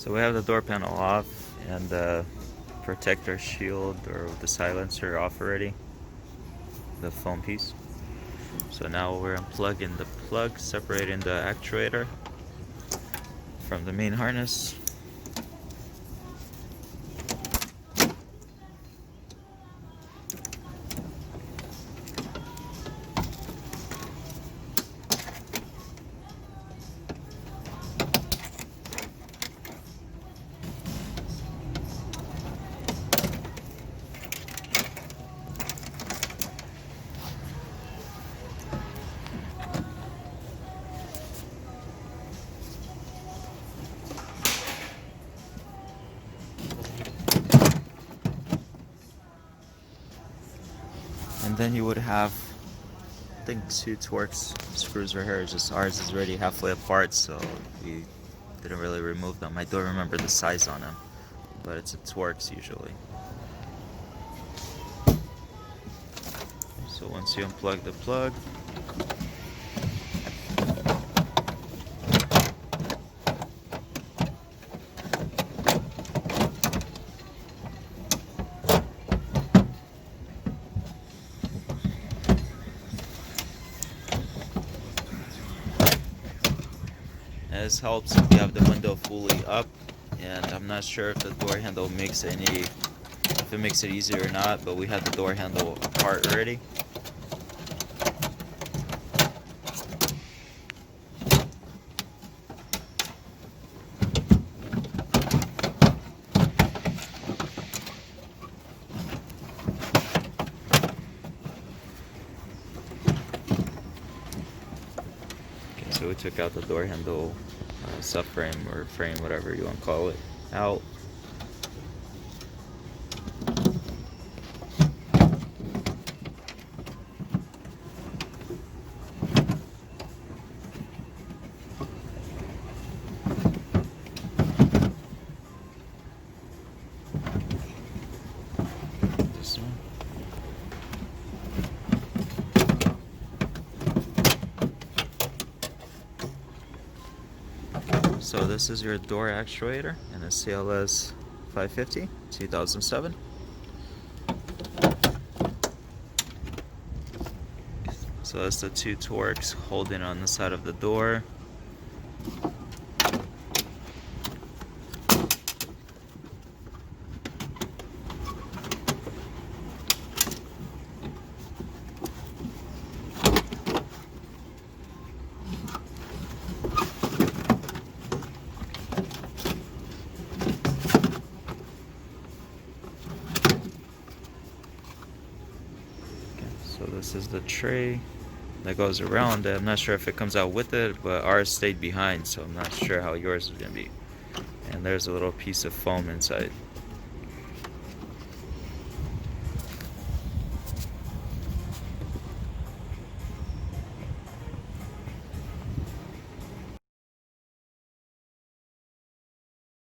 So we have the door panel off and the protector shield or the silencer off already, the foam piece. So now we're unplugging the plug, separating the actuator from the main harness. And then you would have, I think, 2 Torx screws right here. Just ours is already halfway apart, so we didn't really remove them. I don't remember the size on them, but it's a Torx usually. So once you unplug the plug, this helps if you have the window fully up, and I'm not sure if the door handle makes if it makes it easier or not, but we had the door handle apart already. Okay, so we took out the door handle subframe or frame, whatever you want to call it, out. This one. So this is your door actuator in a CLS550 2007. So that's the 2 Torx holding on the side of the door. So this is the tray that goes around it. I'm not sure if it comes out with it, but ours stayed behind, so I'm not sure how yours is going to be. And there's a little piece of foam inside.